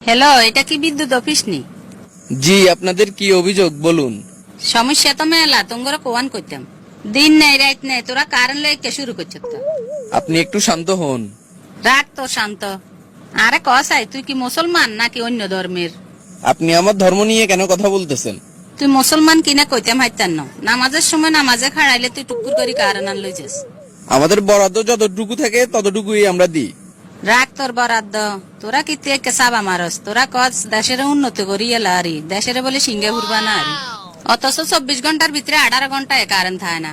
Hello, এটা কি বিদ্যুৎ অফিস নি? জি, আপনাদের কি অভিযোগ বলুন। সমস্যা তো মেলা, তোমরা কোয়ান করতাম। দিন নাই রাত নাই, তোরা কারেন্ট লেগে শুরু করছিস তো। আপনি একটু শান্ত হন। রাখ তো শান্ত। আরে কসাই, তুই কি মুসলমান নাকি অন্য ধর্মের? আপনি আমার ধর্ম নিয়ে কেন কথা বলতেছেন? তুই মুসলমান কিনা কইতাম হাইতান না। নামাজের সময় নামাজে খাড়াইলে তুই টুকুর করি কারেন্ট আন লইছিস। আমাদের বরাদ্দ যতটুকু থাকে ততটুকুই আমরা দিই। রাখ তোর বরাদ্দ। তোরা কি তুই একে চাবা মারস? তোরা কস দেশের উন্নতি করি এলা আরি, দেশের বলে সিঙ্গে ঘুরবা না আরি। অথচ 24 ঘন্টার ভিতরে 18 ঘন্টায় কারেন্ট থাকে না।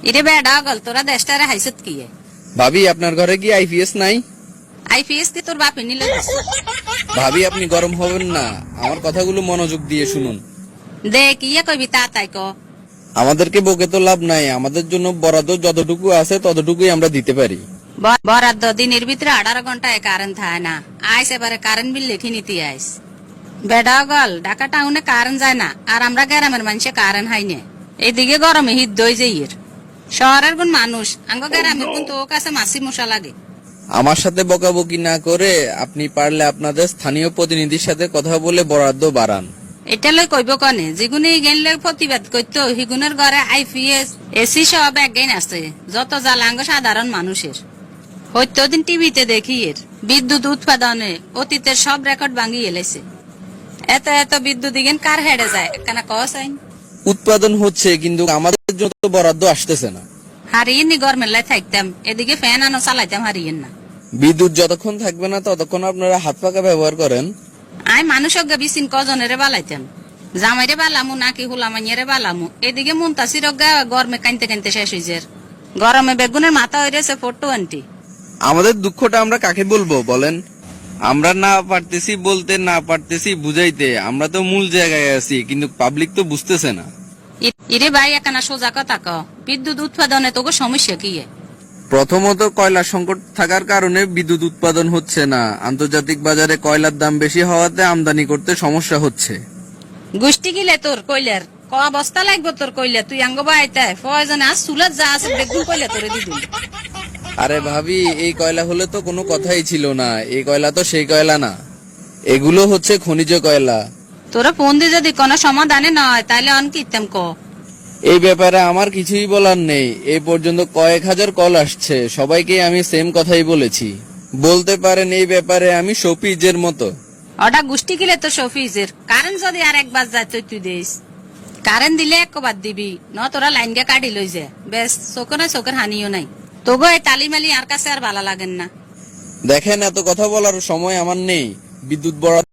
ইরে বেডা গল, তোরা দেশটারে হাইসত কি? ভাবি, আপনার ঘরে কি আইপিএস নাই? আইপিএস কি তোর বাপে নিলে? ভাবি, আপনি গরম হবেন না, আমার কথাগুলো মনোযোগ দিয়ে শুনুন। দেখ ইয়ে কইবি তা তাই ক। আমাদেরকে বকে তো লাভ নাই, আমাদের জন্য বরাদ্দ যতটুকু আছে ততটুকুই আমরা দিতে পারি। বরাদ্দ দিনের ভিতরে 18 ঘন্টায় কারেন্ট থাকে না। আইস এবারে কারেন্ট বিল লিখে নিতে আইস। বেডা গল, ঢাকা টাউনে কারেন্ট যায় না, আর আমরা গ্রামের মানুষে কারেন্ট হাই না। এইদিকে গরমে হিট দই যাইয়ের। শহরের কোন মানুষ আঙ্গ গ্রামের কোন তো কাছে মাসি মশা লাগে। আমার সাথে বকাবকি না করে আপনি পারলে আপনাদের স্থানীয় প্রতিনিধির সাথে কথা বলে বরাদ্দ বাড়ান। এটা লই কইব কনে, যেগুনি গেলে প্রতিবাদ করতো হিগুনের ঘরে আইপিএস এসি সব একগাইন আছে। যত জ্বালাঙ্গ সাধারণ মানুষের হয়তো দিন টিভিতে দেখি এর বিদ্যুৎ উৎপাদনে অতীতের সব রেকর্ড ভাঙিয়ে এলেছে। এত এত বিদ্যুৎ ইগেন কার হেডে যায় কেনা কস আইন? উৎপাদন হচ্ছে, কিন্তু আমাদের জন্য তো বরাদ্দ আসতেছে না। হারিয়ে নি গরমের লাই থাকতাম, এদিকে ফ্যান আনো চালাইতাম হারিয়েন না। বিদ্যুৎ যতক্ষণ থাকবে না ততক্ষণ আপনারা হাত পাকা ব্যবহার করেন। আই মানুষ বিচিন কজনেরে বালাইতাম, জামাইরে বালামু নাকি হুলামাইয়ারে বালামু। এদিকে মুন্তাসির গরমে কানতে কানতে শেষ হয়েছে। গরমে বেগুনের মাথা হয়েছে 420। আমাদের দুঃখটা আমরা কাকে বলবো বলেন? আমরা না পারতেছি বলতে, না পারতেছি বুঝাইতে। আমরা তো মূল জায়গায় আছি, কিন্তু পাবলিক তো বুঝতেছে না। ইরে ভাই একানা সোজা কথা ক, বিদ্যুৎ উৎপাদনে তোকে সমস্যা কি? প্রথমত কয়লা সংকট থাকার কারণে বিদ্যুৎ উৎপাদন হচ্ছে না। আন্তর্জাতিক বাজারে কয়লার দাম বেশি হওয়াতে আমদানি করতে সমস্যা হচ্ছে। গোষ্ঠী গিলে তোর কইলার ক অবস্থা লাগবে তোর কইলা, তুই আঙ্গ বাইতায় প্রয়োজনে আজ চুলার যা আছে বেগুন কইলা তোরে দিবি। আরে ভাবি, এই কয়লা হলে তো কোনো কথাই ছিল না। এই কয়লা তো সেই কয়লা না, এগুলো হচ্ছে খনিজ কয়লা। তোরা ফোন দিয়ে যদি কোনো সমাধানে নয় তাইলে অন কিতাম ক। এই ব্যাপারে আমার কিছুই বলার নেই। এই পর্যন্ত কয়েক হাজার কল আসছে, সবাইকে আমি সেম কথাই বলেছি। বলতে পারেন এই ব্যাপারে আমি শফিজের মতো। ওটা গোষ্ঠী গিলে তো শফিজের। কারেন্ট যদি আর একবার যায় তুই দিস। কারেন্ট দিলে একবার দিবি, ন তোরা লাইন গে কাটি লই যে বেশ। চোখের হানিও নাই। তোগো এই তালিমালি আর কাছে আর ভালো লাগেন না। দেখেন, এত কথা বলার সময় আমার নেই। বিদ্যুৎ বরাদ্দ